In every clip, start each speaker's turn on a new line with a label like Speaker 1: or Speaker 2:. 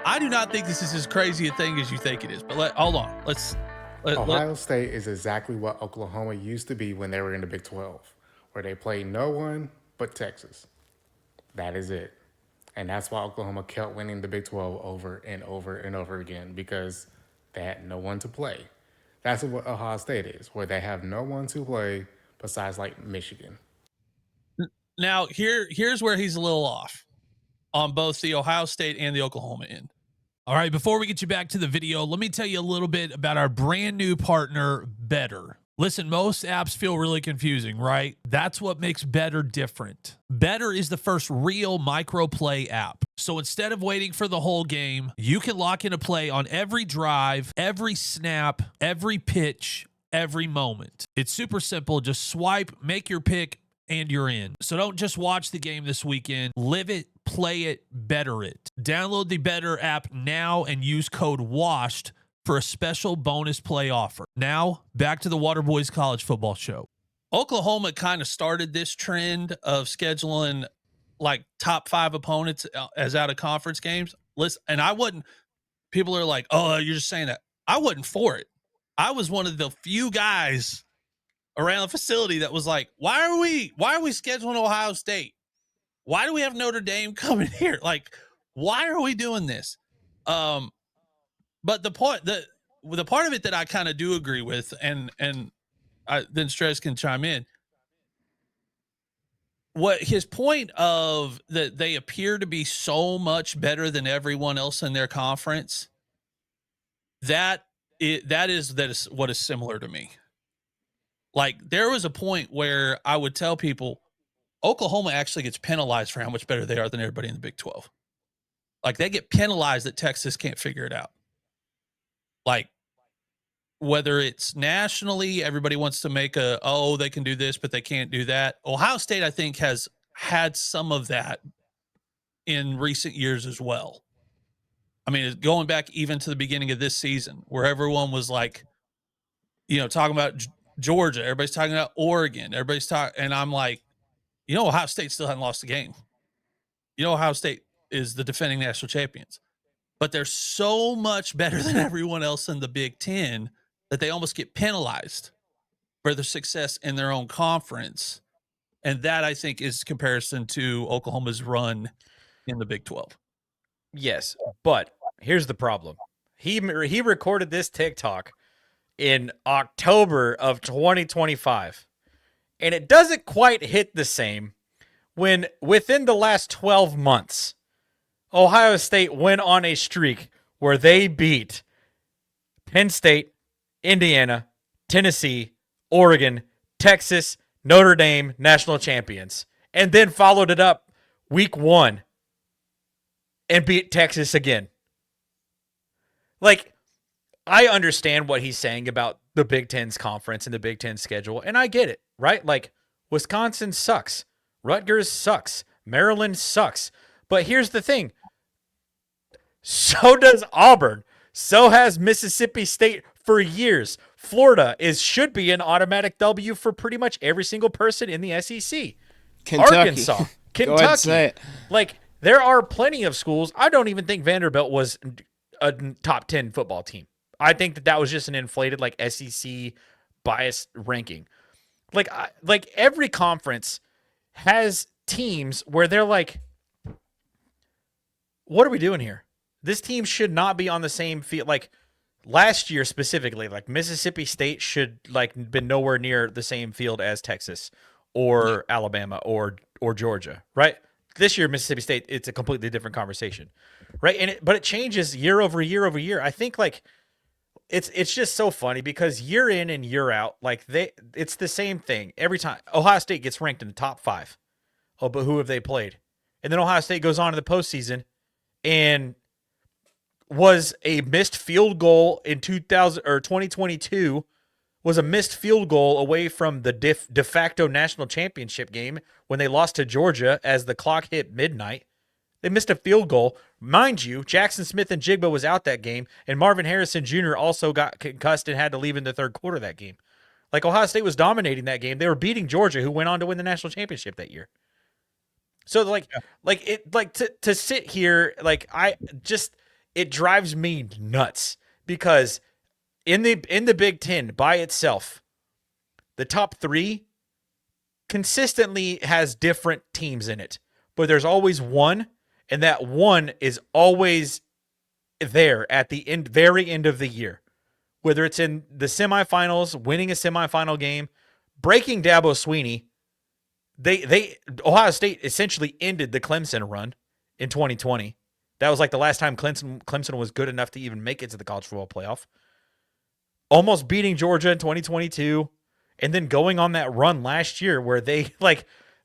Speaker 1: I do not think this is as crazy a thing as you think it is. But hold on.
Speaker 2: Ohio State is exactly what Oklahoma used to be when they were in the Big 12, where they played no one but Texas. That is it. And that's why Oklahoma kept winning the Big 12 over and over and over again because they had no one to play. That's what Ohio State is, where they have no one to play besides like Michigan.
Speaker 1: Now here's where he's a little off on both the Ohio State and the Oklahoma end. All right, before we get you back to the video, let me tell you a little bit about our brand new partner, Better. Listen, most apps feel really confusing, right? That's what makes Better different. Better is the first real microplay app. So instead of waiting for the whole game, you can lock in a play on every drive, every snap, every pitch, every moment. It's super simple. Just swipe, make your pick, and you're in. So don't just watch the game this weekend. Live it, play it, better it. Download the Better app now and use code WASHED for a special bonus play offer. Now, back to the Waterboys College Football Show. Oklahoma kind of started this trend of scheduling like top 5 opponents as out of conference games. Listen, and I wasn't, people are like, oh, you're just saying that. I wasn't for it. I was one of the few guys around the facility that was like, why are we scheduling Ohio State? Why do we have Notre Dame coming here? Like, why are we doing this? But the part of it that I kind of do agree with, and then Strez can chime in. What his point of that they appear to be so much better than everyone else in their conference. That is what is similar to me. Like, there was a point where I would tell people Oklahoma actually gets penalized for how much better they are than everybody in the Big 12. Like, they get penalized that Texas can't figure it out. Like, whether it's nationally, everybody wants to make they can do this, but they can't do that. Ohio State, I think, has had some of that in recent years as well. I mean, going back even to the beginning of this season, where everyone was like, talking about Georgia, everybody's talking about Oregon, and I'm like, Ohio State still hasn't lost a game. Ohio State is the defending national champions, but they're so much better than everyone else in the Big Ten that they almost get penalized for their success in their own conference. And that, I think, is comparison to Oklahoma's run in the Big 12.
Speaker 3: Yes, but here's the problem. He recorded this TikTok in October of 2025, and it doesn't quite hit the same when within the last 12 months, Ohio State went on a streak where they beat Penn State, Indiana, Tennessee, Oregon, Texas, Notre Dame, national champions, and then followed it up week 1 and beat Texas again. Like, I understand what he's saying about the Big Ten's conference and the Big Ten schedule, and I get it, right? Like, Wisconsin sucks. Rutgers sucks. Maryland sucks. But here's the thing. So does Auburn. So has Mississippi State for years. Florida should be an automatic W for pretty much every single person in the SEC.
Speaker 4: Kentucky.
Speaker 3: Arkansas. Kentucky.
Speaker 4: Go ahead and say it.
Speaker 3: Like, there are plenty of schools. I don't even think Vanderbilt was a top 10 football team. I think that was just an inflated like SEC bias ranking. Like every conference has teams where they're like, what are we doing here? This team should not be on the same field. Like last year specifically, like Mississippi State should like been nowhere near the same field as Texas or Alabama or Georgia, right? This year, Mississippi State, it's a completely different conversation, right? But it changes year over year over year. I think like it's just so funny because year in and year out, like it's the same thing every time. Ohio State gets ranked in the top 5. Oh, but who have they played? And then Ohio State goes on to the postseason and was a missed field goal in 2022 was a missed field goal away from the de facto national championship game when they lost to Georgia as the clock hit midnight. They missed a field goal. Mind you, Jackson Smith and Jigba was out that game, and Marvin Harrison Jr. also got concussed and had to leave in the third quarter of that game. Like, Ohio State was dominating that game. They were beating Georgia, who went on to win the national championship that year. So, to sit here, like, it drives me nuts because in the Big Ten by itself, the top 3 consistently has different teams in it, but there's always one, and that one is always there at the very end of the year. Whether it's in the semifinals, winning a semifinal game, breaking Dabo Swinney, Ohio State essentially ended the Clemson run in 2020. That was like the last time Clemson was good enough to even make it to the college football playoff. Almost beating Georgia in 2022, and then going on that run last year where they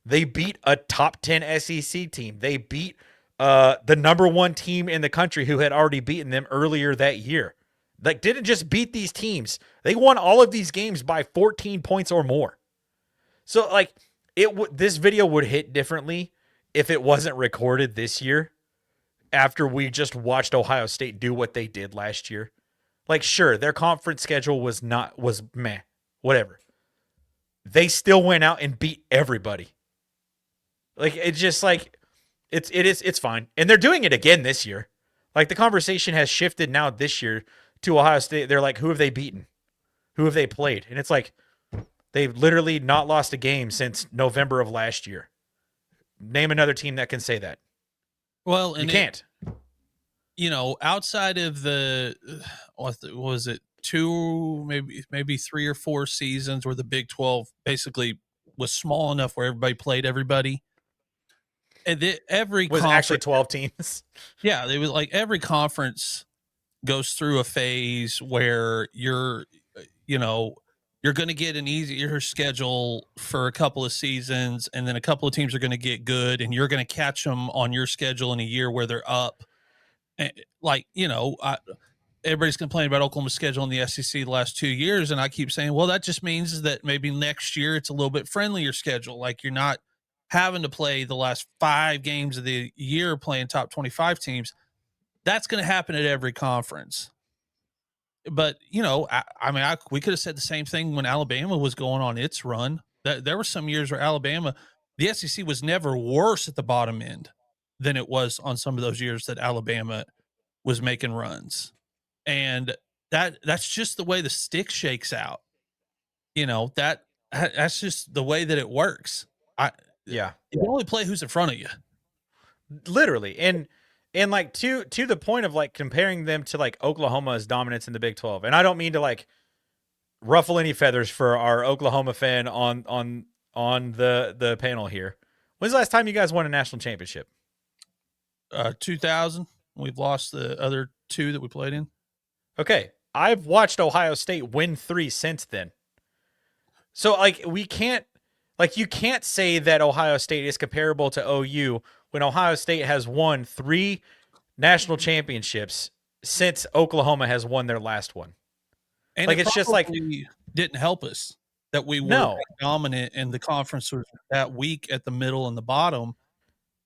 Speaker 3: beat a top 10 SEC team. They beat the number 1 team in the country who had already beaten them earlier that year. Like, didn't just beat these teams. They won all of these games by 14 points or more. So, like, this video would hit differently if it wasn't recorded this year after we just watched Ohio State do what they did last year. Like, sure, their conference schedule was meh, whatever. They still went out and beat everybody. Like, it's just like, it's fine. And they're doing it again this year. Like, the conversation has shifted now this year to Ohio State. They're like, who have they beaten? Who have they played? And it's like, they've literally not lost a game since November of last year. Name another team that can say that.
Speaker 1: Well,
Speaker 3: you can't.
Speaker 1: Outside of the, what was it, 2, maybe 3 or 4 seasons where the Big 12 basically was small enough where everybody played everybody. And every
Speaker 3: was actually 12 teams.
Speaker 1: Yeah, it was like every conference goes through a phase where you're going to get an easier schedule for a couple of seasons, and then a couple of teams are going to get good, and you're going to catch them on your schedule in a year where they're up. Like, everybody's complaining about Oklahoma's schedule in the SEC the last 2 years, and I keep saying, well, that just means that maybe next year it's a little bit friendlier schedule. Like, you're not having to play the last 5 games of the year playing top 25 teams. That's going to happen at every conference. But, we could have said the same thing when Alabama was going on its run. There were some years where Alabama, the SEC was never worse at the bottom end than it was on some of those years that Alabama was making runs. And that's just the way the stick shakes out. That's just the way that it works.
Speaker 3: Yeah.
Speaker 1: You can only play who's in front of you.
Speaker 3: Literally. And like to the point of like comparing them to like Oklahoma's dominance in the Big 12. And I don't mean to like ruffle any feathers for our Oklahoma fan on the panel here. When's the last time you guys won a national championship?
Speaker 1: 2000. We've lost the other 2 that we played in.
Speaker 3: Okay. I've watched Ohio State win 3 since then. So like you can't say that Ohio State is comparable to OU when Ohio State has won 3 national championships since Oklahoma has won their last one.
Speaker 1: And
Speaker 3: like, it's just like,
Speaker 1: didn't help us that we were dominant and the conference was that weak at the middle and the bottom.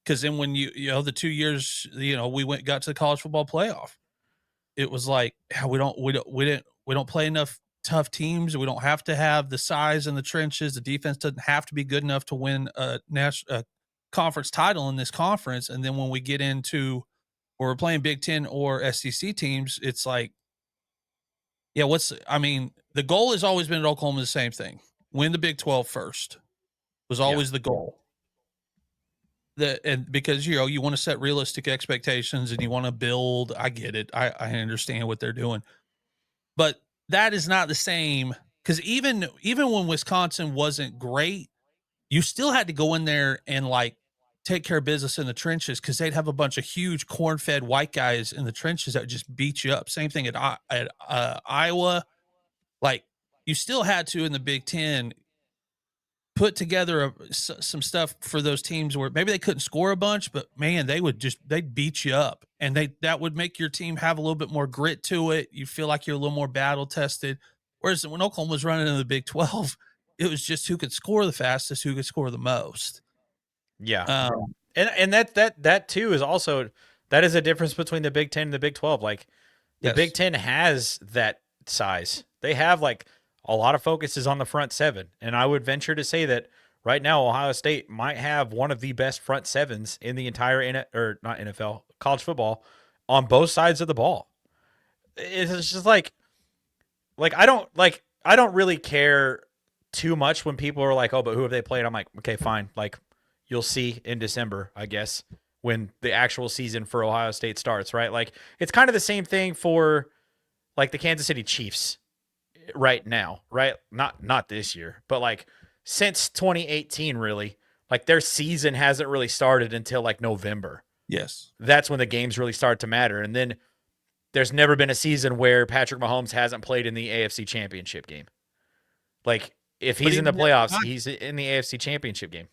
Speaker 1: Because then when the 2 years, we got to the college football playoff, it was like, we don't play enough tough teams. We don't have to have the size in the trenches. The defense doesn't have to be good enough to win a conference title in this conference. And then when we get into where we're playing Big Ten or SEC teams, it's like, the goal has always been at Oklahoma the same thing. Win the Big 12 first was always the goal. And because, you want to set realistic expectations and you want to build, I get it. I understand what they're doing, but that is not the same. Cause even when Wisconsin wasn't great, you still had to go in there and like take care of business in the trenches. Cause they'd have a bunch of huge corn-fed white guys in the trenches that would just beat you up. Same thing at Iowa. Like, you still had to, in the Big Ten, put together some stuff for those teams where maybe they couldn't score a bunch, but man, they'd beat you up, and that would make your team have a little bit more grit to it. You feel like you're a little more battle tested. Whereas when Oklahoma was running in the Big 12, it was just who could score the fastest, who could score the most.
Speaker 3: Yeah. And that too is also, that is a difference between the Big 10 and the Big 12. Like, the Big 10 has that size. They have like a lot of focus is on the front 7. And I would venture to say that right now, Ohio State might have one of the best front 7s in the entire not NFL, college football. on both sides of the ball. It's just like I don't really care too much when people are like, oh, but who have they played? I'm like, okay, fine. Like, you'll see in December, I guess, when the actual season for Ohio State starts, right? Like, it's kind of the same thing for like the Kansas City Chiefs right now, right? Not this year, but like since 2018, really, like their season hasn't really started until like November.
Speaker 1: Yes.
Speaker 3: That's when the games really start to matter. And then there's never been a season where Patrick Mahomes hasn't played in the AFC Championship game. Like, if he's in the playoffs, he's in the AFC Championship game.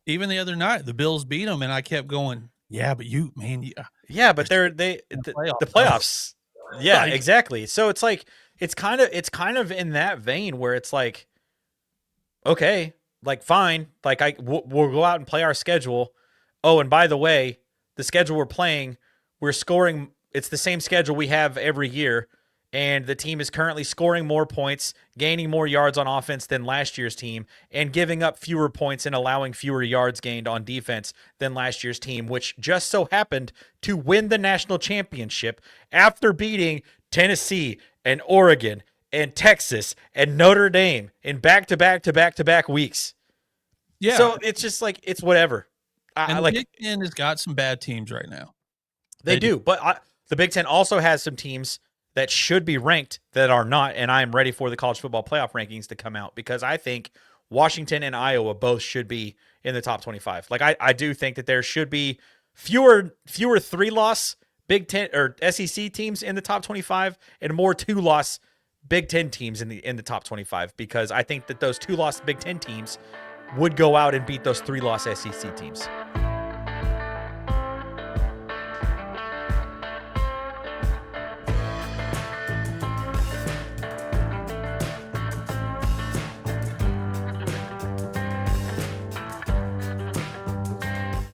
Speaker 1: Even the other night, the Bills beat them, and I kept going, yeah, but you, man,
Speaker 3: yeah, but the playoffs. Yeah, like, exactly. So it's like it's kind of in that vein where it's like, okay, like fine, like we'll go out and play our schedule. Oh, and by the way, the schedule we're playing, we're scoring. It's the same schedule we have every year, and the team is currently scoring more points, gaining more yards on offense than last year's team, and giving up fewer points and allowing fewer yards gained on defense than last year's team, which just so happened to win the national championship after beating Tennessee and Oregon and Texas and Notre Dame in back-to-back weeks.
Speaker 1: Yeah.
Speaker 3: So it's just like, it's whatever.
Speaker 1: And the Big Ten has got some bad teams right now.
Speaker 3: They do, but the Big Ten also has some teams that should be ranked that are not, and I am ready for the college football playoff rankings to come out because I think Washington and Iowa both should be in the top 25. Like I do think that there should be fewer 3-loss Big Ten or SEC teams in the top 25 and more 2-loss Big Ten teams in the top 25 because I think that those 2-loss Big Ten teams would go out and beat those 3-loss SEC teams.